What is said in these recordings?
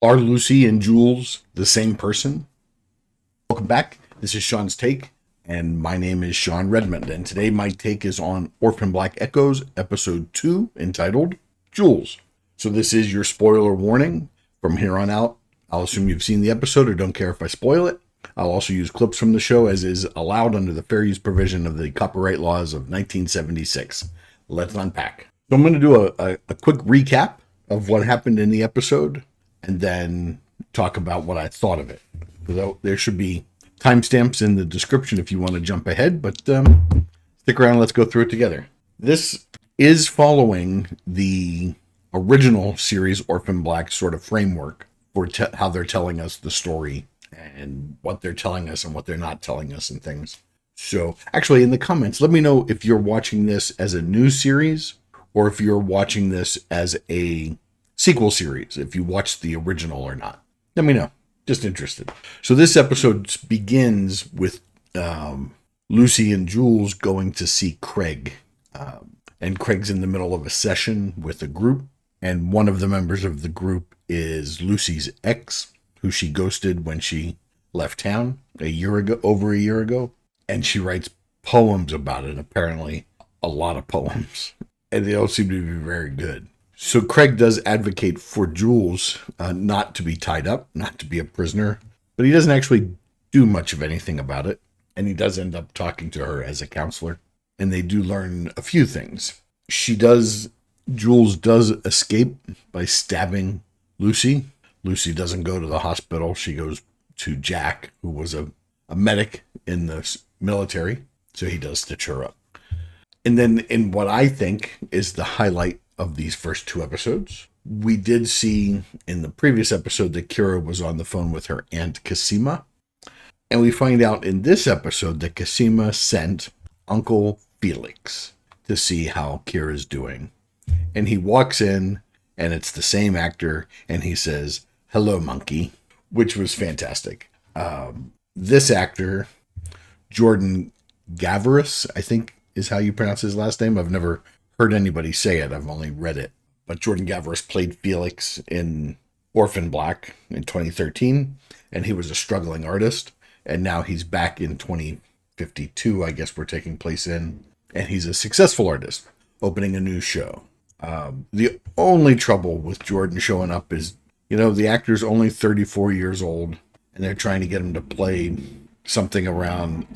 Are Lucy and Jules the same person? Welcome back. This is Sean's Take, and my name is Sean Redmond. And today my take is on Orphan Black Echoes, Episode 2, entitled Jules. So this is your spoiler warning. From here on out, I'll assume you've seen the episode or don't care if I spoil it. I'll also use clips from the show as is allowed under the fair use provision of the copyright laws of 1976. Let's unpack. So I'm going to do a quick recap of what happened in the episode, and then talk about what I thought of it. There should be timestamps in the description if you want to jump ahead, but stick around, let's go through it together. This is following the original series Orphan Black sort of framework for how they're telling us the story and what they're telling us and what they're not telling us and things. So actually in the comments, let me know if you're watching this as a new series or if you're watching this as a sequel series, if you watched the original or not. Let me know. Just interested. So this episode begins with Lucy and Jules going to see Craig. And Craig's in the middle of a session with a group. And one of the members of the group is Lucy's ex, who she ghosted when she left town over a year ago. And she writes poems about it, apparently a lot of poems. And they all seem to be very good. So Craig does advocate for Jules not to be tied up, not to be a prisoner, but he doesn't actually do much of anything about it. And he does end up talking to her as a counselor. And they do learn a few things. Jules does escape by stabbing Lucy. Lucy doesn't go to the hospital. She goes to Jack, who was a medic in the military. So he does stitch her up. And then in what I think is the highlight of these first two episodes, we did see in the previous episode that Kira was on the phone with her aunt Cosima. And we find out in this episode that Cosima sent Uncle Felix to see how Kira's doing. And he walks in, and it's the same actor, and he says, "Hello, monkey," which was fantastic. This actor, Jordan Gavaris, I think is how you pronounce his last name. I've never heard anybody say it. I've only read it. But Jordan Gavaris played Felix in Orphan Black in 2013, and he was a struggling artist. And now he's back in 2052, I guess we're taking place in, and he's a successful artist, opening a new show. The only trouble with Jordan showing up is, the actor's only 34 years old, and they're trying to get him to play something around,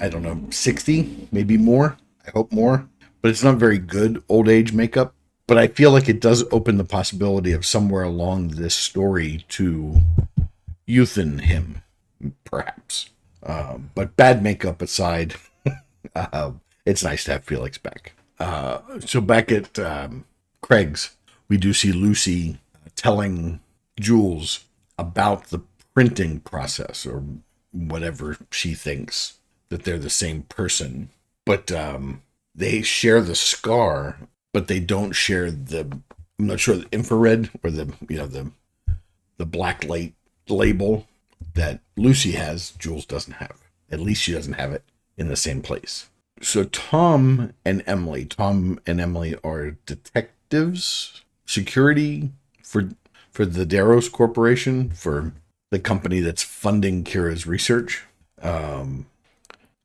60, maybe more. I hope more. But it's not very good old age makeup. But I feel like it does open the possibility of somewhere along this story to youthen him, perhaps. But bad makeup aside, it's nice to have Felix back. So back at Craig's, we do see Lucy telling Jules about the printing process, or whatever she thinks, that they're the same person. But they share the scar, but they don't share I'm not sure, the infrared or the black light label that Lucy has, Jules doesn't have. At least she doesn't have it in the same place. So Tom and Emily are detectives, security for the Darrows Corporation, for the company that's funding Kira's research.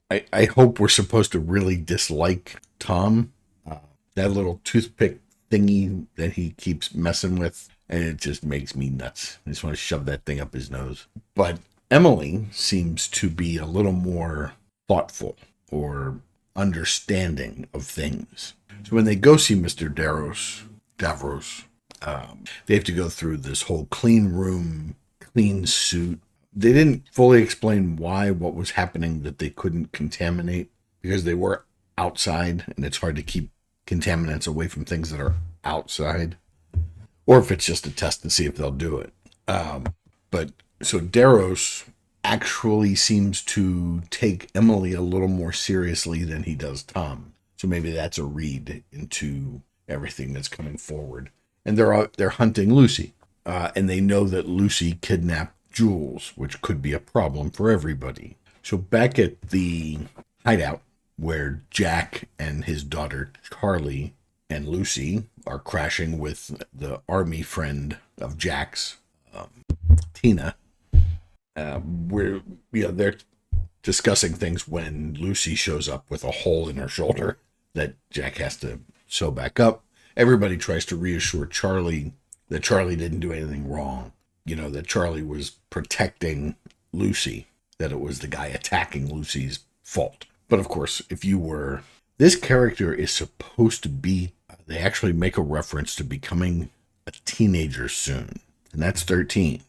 I hope we're supposed to really dislike Tom. That little toothpick thingy that he keeps messing with, and it just makes me nuts. I just want to shove that thing up his nose. But Emily seems to be a little more thoughtful or understanding of things. So when they go see Mr. Davros, they have to go through this whole clean room, clean suit. They didn't fully explain what was happening, that they couldn't contaminate, because they were outside and it's hard to keep contaminants away from things that are outside, or if it's just a test to see if they'll do it. But so Darrows actually seems to take Emily a little more seriously than he does Tom. So maybe that's a read into everything that's coming forward. And they're hunting Lucy, and they know that Lucy kidnapped Jules, which could be a problem for everybody. So back at the hideout, where Jack and his daughter Charlie and Lucy are crashing with the army friend of Jack's, Tina, where they're discussing things when Lucy shows up with a hole in her shoulder that Jack has to sew back up. Everybody tries to reassure Charlie that Charlie didn't do anything wrong. That Charlie was protecting Lucy, that it was the guy attacking Lucy's fault. But of course, this character is supposed to be, they actually make a reference to becoming a teenager soon, and that's 13.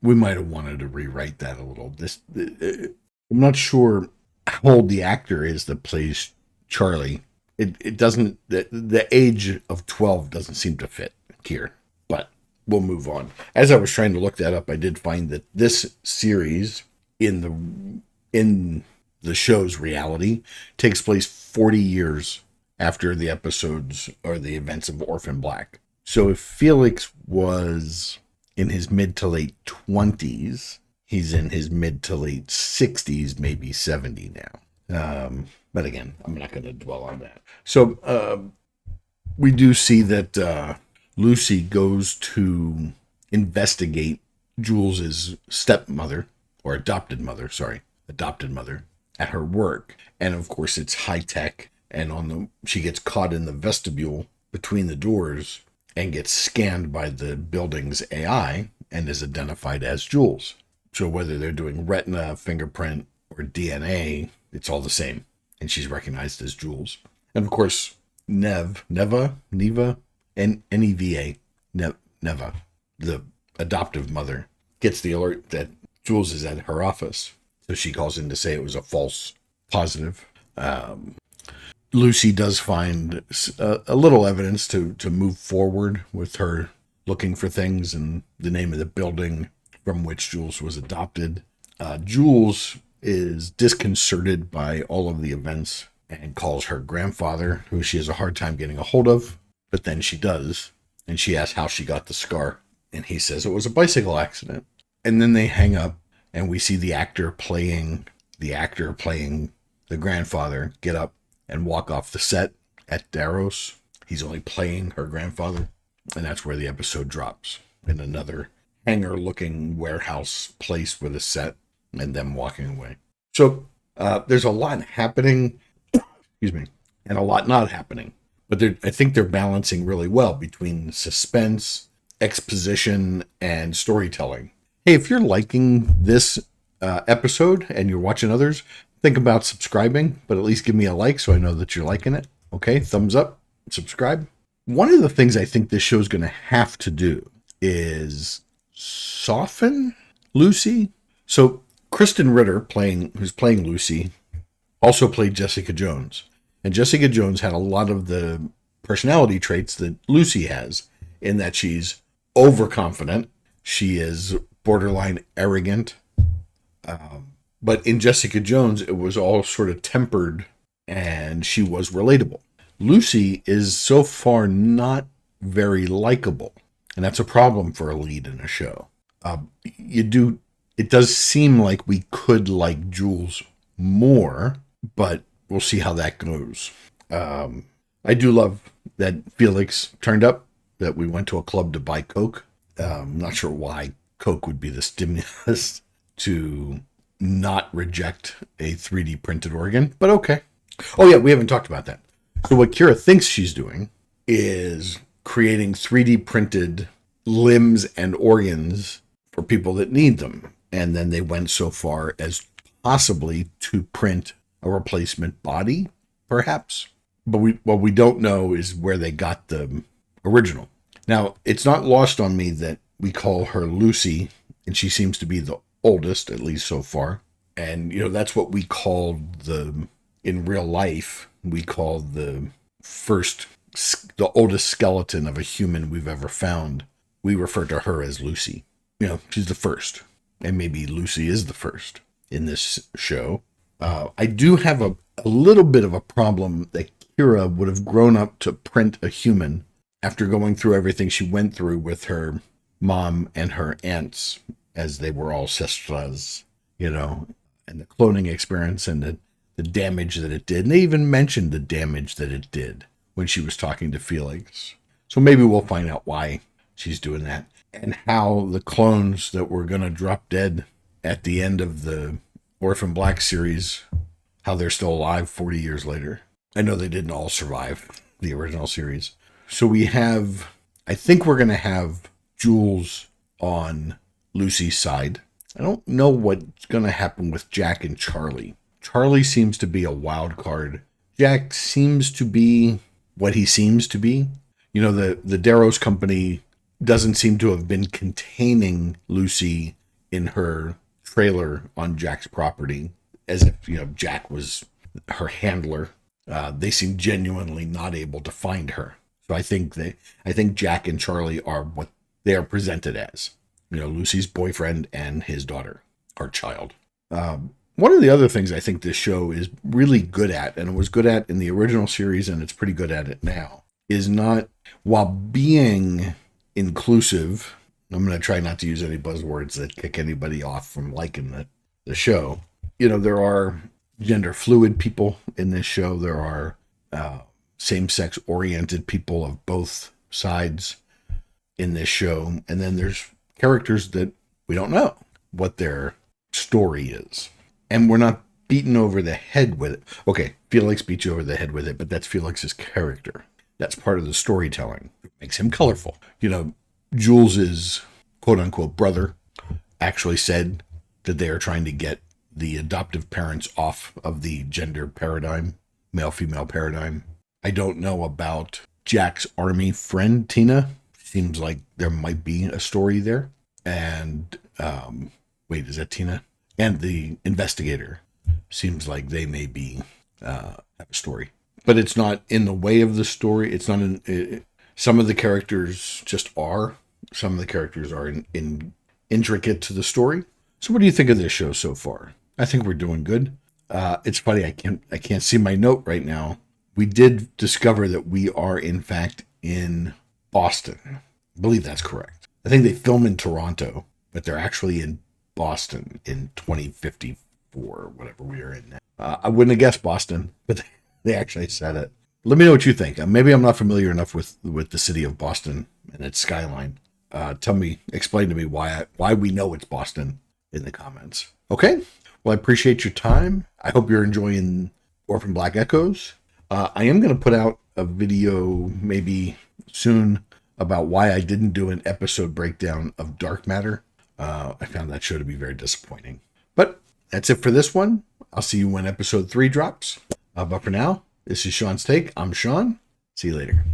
We might have wanted to rewrite that a little. I'm not sure how old the actor is that plays Charlie. It doesn't, the age of 12 doesn't seem to fit here, but we'll move on. As I was trying to look that up, I did find that this series in the show's reality takes place 40 years after the episodes or the events of Orphan Black. So if Felix was in his mid to late 20s, he's in his mid to late 60s, maybe 70 now. But again, I'm not going to dwell on that. So we do see that Lucy goes to investigate Jules's stepmother, or adopted mother at her work. And of course it's high tech, and she gets caught in the vestibule between the doors and gets scanned by the building's AI and is identified as Jules. So whether they're doing retina, fingerprint, or DNA, it's all the same. And she's recognized as Jules. And of course, Neva, and Neva, the adoptive mother, gets the alert that Jules is at her office. So she calls in to say it was a false positive. Lucy does find a little evidence to move forward with her looking for things and the name of the building from which Jules was adopted. Jules is disconcerted by all of the events and calls her grandfather, who she has a hard time getting a hold of, but then she does, and she asks how she got the scar, and he says it was a bicycle accident. And then they hang up, and we see the actor playing the grandfather get up and walk off the set at Darrow's. He's only playing her grandfather, and that's where the episode drops, in another hangar-looking warehouse place with a set, and them walking away. So there's a lot happening, and a lot not happening. But I think they're balancing really well between suspense, exposition, and storytelling. Hey, if you're liking this episode and you're watching others, think about subscribing, but at least give me a like so I know that you're liking it. Okay, thumbs up, subscribe. One of the things I think this show's going to have to do is soften Lucy. So Kristen Ritter, who's playing Lucy, also played Jessica Jones. And Jessica Jones had a lot of the personality traits that Lucy has, in that she's overconfident. She is borderline arrogant. But in Jessica Jones, it was all sort of tempered, and she was relatable. Lucy is so far not very likable, and that's a problem for a lead in a show. It does seem like we could like Jules more, but we'll see how that goes. I do love that Felix turned up, that we went to a club to buy Coke. I'm not sure why Coke would be the stimulus to not reject a 3D printed organ, but okay. Oh yeah, we haven't talked about that. So what Kira thinks she's doing is creating 3D printed limbs and organs for people that need them. And then they went so far as possibly to print a replacement body, perhaps. But what we don't know is where they got the original. Now, it's not lost on me that we call her Lucy, and she seems to be the oldest, at least so far. And, that's what we called in real life, we called the oldest skeleton of a human we've ever found. We refer to her as Lucy. She's the first. And maybe Lucy is the first in this show. I do have a little bit of a problem that Kira would have grown up to print a human after going through everything she went through with her mom and her aunts, as they were all sisters, and the cloning experience and the damage that it did. And they even mentioned the damage that it did when she was talking to Felix. So maybe we'll find out why she's doing that. and how the clones that were going to drop dead at the end of the Orphan Black series, how they're still alive 40 years later. I know they didn't all survive the original series. So we have, I think we're going to have Jules on Lucy's side. I don't know what's going to happen with Jack and Charlie. Charlie seems to be a wild card. Jack seems to be what he seems to be. You know, the Darrow's company doesn't seem to have been containing Lucy in her trailer on Jack's property, as if, you know, Jack was her handler. They seem genuinely not able to find her. So I think Jack and Charlie are what they are presented as. You know, Lucy's boyfriend and his daughter, or child. One of the other things I think this show is really good at, and it was good at in the original series, and it's pretty good at it now, is not, while being inclusive, I'm going to try not to use any buzzwords that kick anybody off from liking the show. You know, there are gender fluid people in this show. There are same-sex oriented people of both sides in this show. And then there's characters that we don't know what their story is. And we're not beaten over the head with it. Okay, Felix beats you over the head with it, but that's Felix's character. That's part of the storytelling. It makes him colorful. You know, Jules's quote-unquote brother actually said that they are trying to get the adoptive parents off of the gender paradigm, male-female paradigm. I don't know about Jack's army friend, Tina. Seems like there might be a story there. And, wait, is that Tina? And the investigator. Seems like they may be, have a story. But it's not in the way of the story. It's not in... some of the characters just are. Some of the characters are intricate to the story. So what do you think of this show so far? I think we're doing good. It's funny, I can't see my note right now. We did discover that we are, in fact, in Boston. I believe that's correct. I think they film in Toronto, but they're actually in Boston in 2054, whatever we are in now. I wouldn't have guessed Boston, but they actually said it. Let me know what you think. Maybe I'm not familiar enough with the city of Boston and its skyline. Explain to me why we know it's Boston in the comments. Okay? Well, I appreciate your time. I hope you're enjoying Orphan Black Echoes. I am going to put out a video maybe soon about why I didn't do an episode breakdown of Dark Matter. I found that show to be very disappointing. But that's it for this one. I'll see you when episode 3 drops. But for now, this is Sean's Take. I'm Sean. See you later.